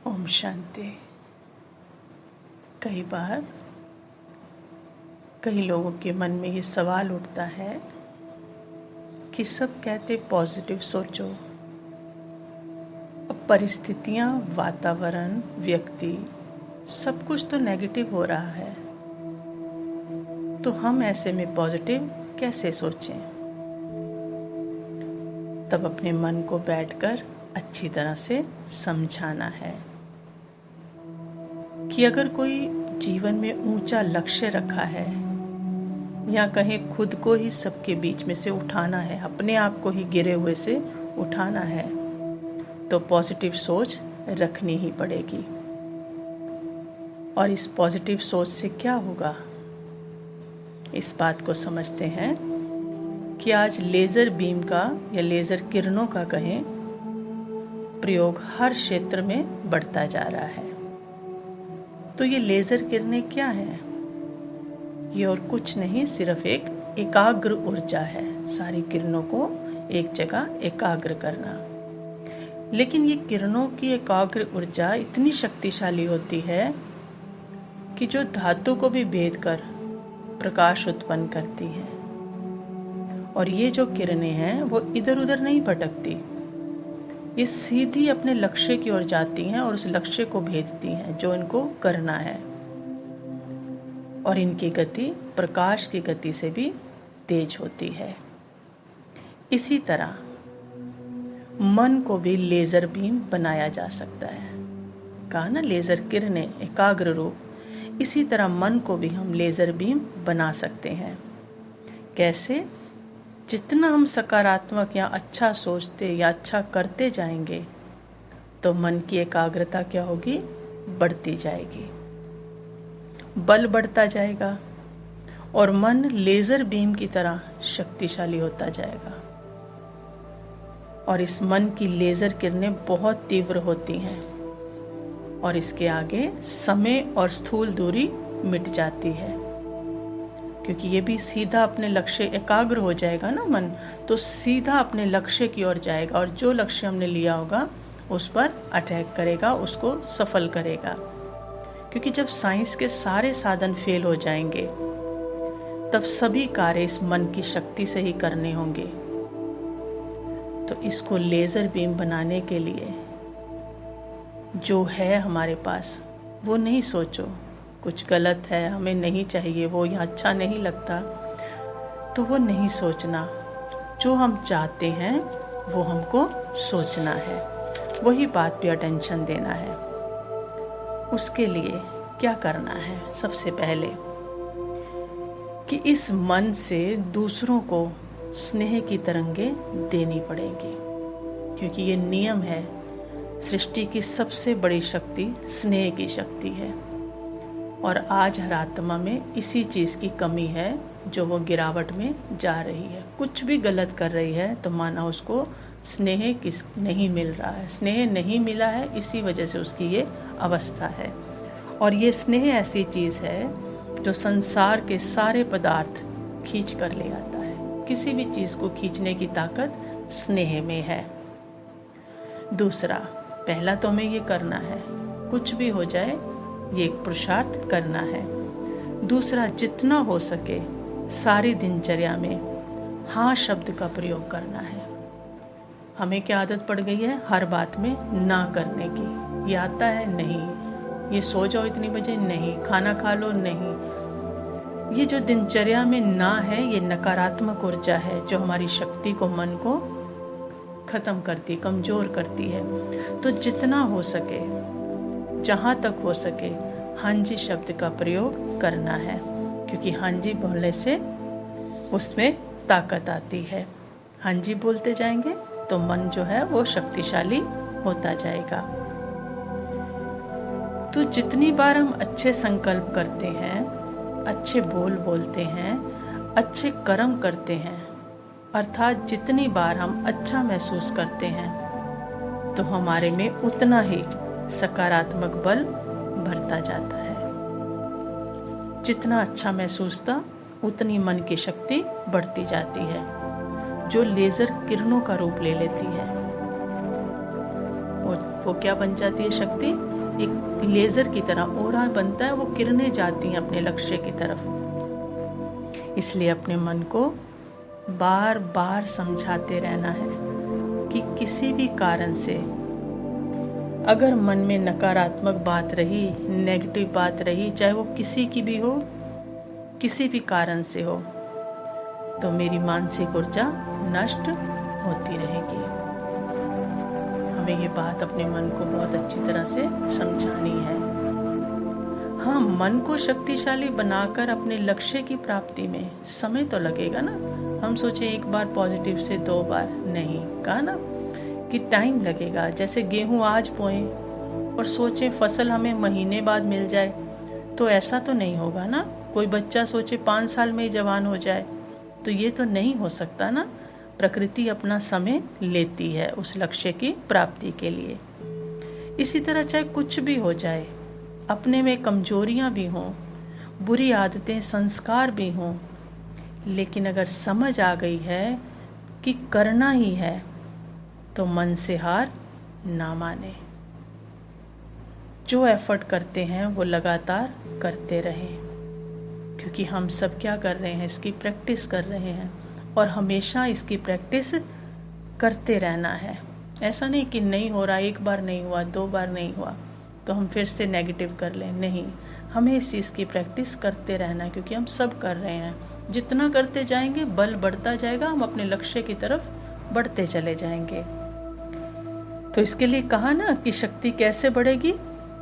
ओम शांति। कई बार कई लोगों के मन में ये सवाल उठता है कि सब कहते पॉजिटिव सोचो, अब परिस्थितियाँ, वातावरण, व्यक्ति सब कुछ तो नेगेटिव हो रहा है, तो हम ऐसे में पॉजिटिव कैसे सोचें। तब अपने मन को बैठकर अच्छी तरह से समझाना है कि अगर कोई जीवन में ऊंचा लक्ष्य रखा है या कहीं खुद को ही सबके बीच में से उठाना है, अपने आप को ही गिरे हुए से उठाना है, तो पॉजिटिव सोच रखनी ही पड़ेगी। और इस पॉजिटिव सोच से क्या होगा, इस बात को समझते हैं कि आज लेज़र बीम का या लेज़र किरणों का कहें प्रयोग हर क्षेत्र में बढ़ता जा रहा है। तो ये लेज़र किरणें क्या है? ये और कुछ नहीं, सिर्फ एक एकाग्र ऊर्जा है, सारी किरणों को एक जगह एकाग्र करना। लेकिन ये किरणों की एकाग्र ऊर्जा इतनी शक्तिशाली होती है कि जो धातु को भी भेद कर प्रकाश उत्पन्न करती है। और ये जो किरणें हैं वो इधर उधर नहीं भटकती, ये सीधी अपने लक्ष्य की ओर जाती हैं और उस लक्ष्य को भेजती हैं जो इनको करना है। और इनकी गति प्रकाश की गति से भी तेज होती है। इसी तरह मन को भी लेज़र बीम बनाया जा सकता है। कहा ना, लेज़र किरणें एकाग्र रूप। इसी तरह मन को भी हम लेज़र बीम बना सकते हैं। कैसे? जितना हम सकारात्मक या अच्छा सोचते या अच्छा करते जाएंगे तो मन की एकाग्रता क्या होगी? बढ़ती जाएगी, बल बढ़ता जाएगा और मन लेज़र बीम की तरह शक्तिशाली होता जाएगा। और इस मन की लेज़र किरणें बहुत तीव्र होती हैं और इसके आगे समय और स्थूल दूरी मिट जाती है, क्योंकि ये भी सीधा अपने लक्ष्य एकाग्र हो जाएगा ना मन, तो सीधा अपने लक्ष्य की ओर जाएगा और जो लक्ष्य हमने लिया होगा उस पर अटैक करेगा, उसको सफल करेगा। क्योंकि जब साइंस के सारे साधन फेल हो जाएंगे तब सभी कार्य इस मन की शक्ति से ही करने होंगे। तो इसको लेज़र बीम बनाने के लिए जो है हमारे पास वो नहीं सोचो कुछ गलत है, हमें नहीं चाहिए वो, या अच्छा नहीं लगता, तो वो नहीं सोचना। जो हम चाहते हैं वो हमको सोचना है, वही बात पे अटेंशन देना है। उसके लिए क्या करना है? सबसे पहले कि इस मन से दूसरों को स्नेह की तरंगे देनी पड़ेगी, क्योंकि ये नियम है। सृष्टि की सबसे बड़ी शक्ति स्नेह की शक्ति है और आज हर आत्मा में इसी चीज़ की कमी है जो वो गिरावट में जा रही है। कुछ भी गलत कर रही है तो माना उसको स्नेह नहीं मिल रहा है, स्नेह नहीं मिला है, इसी वजह से उसकी ये अवस्था है। और ये स्नेह ऐसी चीज़ है जो संसार के सारे पदार्थ खींच कर ले आता है। किसी भी चीज़ को खींचने की ताकत स्नेह में है। दूसरा, पहला तो हमें ये करना है, कुछ भी हो जाए ये एक पुरुषार्थ करना है। दूसरा, जितना हो सके सारी दिनचर्या में हाँ शब्द का प्रयोग करना है। हमें क्या आदत पड़ गई है हर बात में ना करने की। ये आता है नहीं, ये सो जाओ इतनी बजे नहीं, खाना खा लो नहीं। ये जो दिनचर्या में ना है ये नकारात्मक ऊर्जा है जो हमारी शक्ति को, मन को खत्म करती, कमजोर करती है। तो जितना हो सके, जहाँ तक हो सके हाँ जी शब्द का प्रयोग करना है, क्योंकि हाँ जी बोलने से उसमें ताकत आती है। हाँ जी बोलते जाएंगे तो मन जो है वो शक्तिशाली होता जाएगा। तो जितनी बार हम अच्छे संकल्प करते हैं, अच्छे बोल बोलते हैं, अच्छे कर्म करते हैं, अर्थात जितनी बार हम अच्छा महसूस करते हैं तो हमारे में उतना ही सकारात्मक बल भरता जाता है। जितना अच्छा महसूस था उतनी मन की शक्ति बढ़ती जाती है, जो लेज़र किरणों का रूप ले लेती है। वो क्या बन जाती है शक्ति, एक लेजर की तरह ओरा बनता है, वो किरणें जाती हैं अपने लक्ष्य की तरफ। इसलिए अपने मन को बार बार समझाते रहना है कि किसी भी कारण से अगर मन में नकारात्मक बात रही, नेगेटिव बात रही, चाहे वो किसी की भी हो, किसी भी कारण से हो, तो मेरी मानसिक ऊर्जा नष्ट होती रहेगी। हमें ये बात अपने मन को बहुत अच्छी तरह से समझानी है। हाँ, मन को शक्तिशाली बनाकर अपने लक्ष्य की प्राप्ति में समय तो लगेगा ना। हम सोचे एक बार पॉजिटिव से 2 बार नहीं, कहा ना कि टाइम लगेगा। जैसे गेहूं आज बोएं और सोचे फसल हमें महीने बाद मिल जाए, तो ऐसा तो नहीं होगा ना। कोई बच्चा सोचे 5 साल में ही जवान हो जाए, तो ये तो नहीं हो सकता ना। प्रकृति अपना समय लेती है उस लक्ष्य की प्राप्ति के लिए। इसी तरह चाहे कुछ भी हो जाए, अपने में कमजोरियां भी हों, बुरी आदतें, संस्कार भी हों, लेकिन अगर समझ आ गई है कि करना ही है, तो मन से हार ना माने। जो एफर्ट करते हैं वो लगातार करते रहें, क्योंकि हम सब क्या कर रहे हैं, इसकी प्रैक्टिस कर रहे हैं, और हमेशा इसकी प्रैक्टिस करते रहना है। ऐसा नहीं कि नहीं हो रहा, 1 बार नहीं हुआ, 2 बार नहीं हुआ तो हम फिर से नेगेटिव कर लें। नहीं, हमें इस चीज़ की प्रैक्टिस करते रहना है, क्योंकि हम सब कर रहे हैं। जितना करते जाएंगे बल बढ़ता जाएगा, हम अपने लक्ष्य की तरफ बढ़ते चले जाएंगे। तो इसके लिए कहा ना कि शक्ति कैसे बढ़ेगी?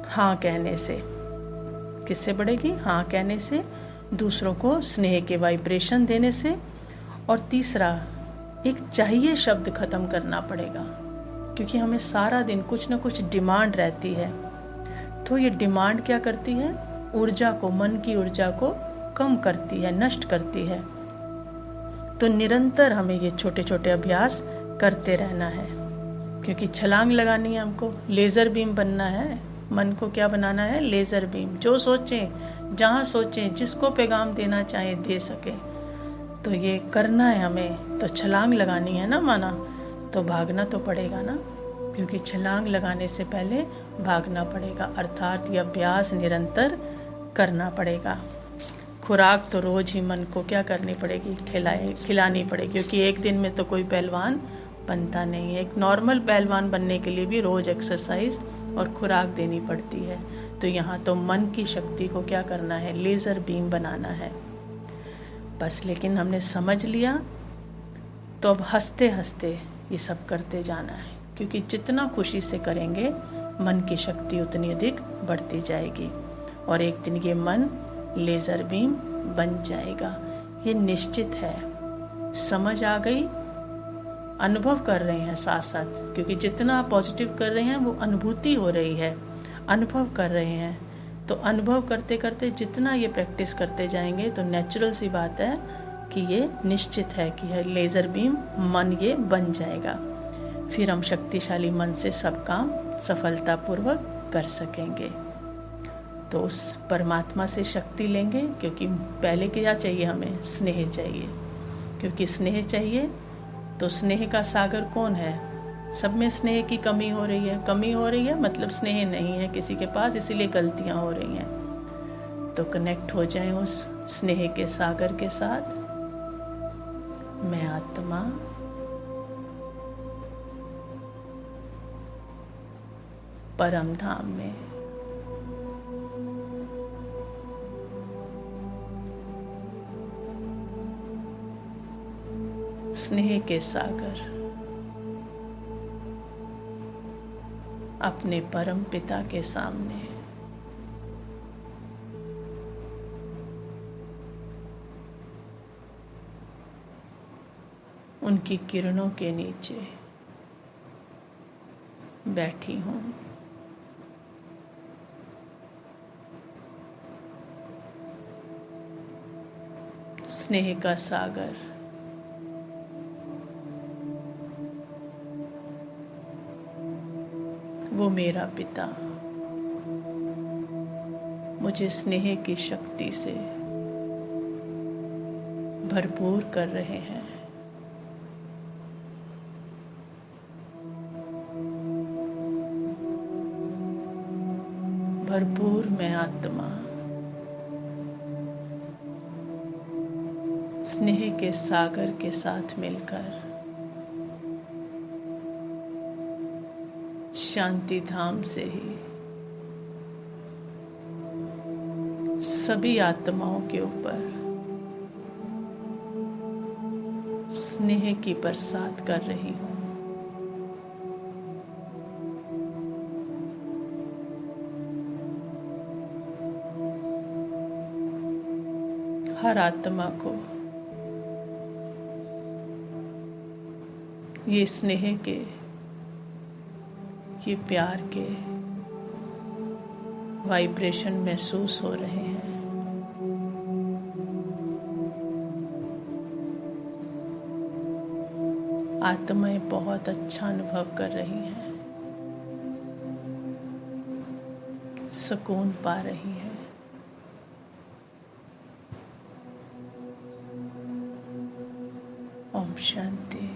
हाँ कहने से। किससे बढ़ेगी? हाँ कहने से, दूसरों को स्नेह के वाइब्रेशन देने से, और तीसरा एक चाहिए शब्द खत्म करना पड़ेगा, क्योंकि हमें सारा दिन कुछ ना कुछ डिमांड रहती है। तो ये डिमांड क्या करती है? ऊर्जा को, मन की ऊर्जा को कम करती है, नष्ट करती है। तो निरंतर हमें ये छोटे छोटे अभ्यास करते रहना है, क्योंकि छलांग लगानी है हमको, लेजर बीम बनना है। मन को क्या बनाना है? Laser beam. जो सोचें, जहाँ सोचें, जिसको पैगाम देना चाहे दे सके। तो ये करना है हमें, तो छलांग लगानी है ना माना, तो भागना तो पड़ेगा ना, क्योंकि छलांग लगाने से पहले भागना पड़ेगा, अर्थात ये अभ्यास निरंतर करना पड़ेगा। खुराक तो रोज ही मन को क्या करनी पड़ेगी? खिलानी पड़ेगी, क्योंकि एक दिन में तो कोई पहलवान बनता नहीं है। एक नॉर्मल पहलवान बनने के लिए भी रोज एक्सरसाइज और खुराक देनी पड़ती है। तो यहाँ तो मन की शक्ति को क्या करना है? लेजर बीम बनाना है बस। लेकिन हमने समझ लिया, तो अब हंसते हंसते ये सब करते जाना है, क्योंकि जितना खुशी से करेंगे मन की शक्ति उतनी अधिक बढ़ती जाएगी, और एक दिन ये मन लेजर बीम बन जाएगा। ये निश्चित है। समझ आ गई? अनुभव कर रहे हैं साथ साथ, क्योंकि जितना आप पॉजिटिव कर रहे हैं वो अनुभूति हो रही है, अनुभव कर रहे हैं। तो अनुभव करते करते जितना ये प्रैक्टिस करते जाएंगे, तो नेचुरल सी बात है कि ये निश्चित है कि यह लेजर बीम मन ये बन जाएगा। फिर हम शक्तिशाली मन से सब काम सफलतापूर्वक कर सकेंगे। तो उस परमात्मा से शक्ति लेंगे, क्योंकि पहले क्या चाहिए हमें? स्नेह चाहिए। क्योंकि स्नेह चाहिए, तो स्नेह का सागर कौन है? सब में स्नेह की कमी हो रही है। कमी हो रही है मतलब स्नेह नहीं है किसी के पास, इसीलिए गलतियां हो रही हैं। तो कनेक्ट हो जाएं उस स्नेह के सागर के साथ। मैं आत्मा परम धाम में स्नेह के सागर अपने परम पिता के सामने उनकी किरणों के नीचे बैठी हूँ। स्नेह का सागर वो मेरा पिता मुझे स्नेह की शक्ति से भरपूर कर रहे हैं। भरपूर मैं आत्मा स्नेह के सागर के साथ मिलकर शांति धाम से ही सभी आत्माओं के ऊपर स्नेह की बरसात कर रही हूँ। हर आत्मा को ये स्नेह के, ये प्यार के वाइब्रेशन महसूस हो रहे हैं। आत्माएं बहुत अच्छा अनुभव कर रही हैं, सुकून पा रही हैं। ओम शांति।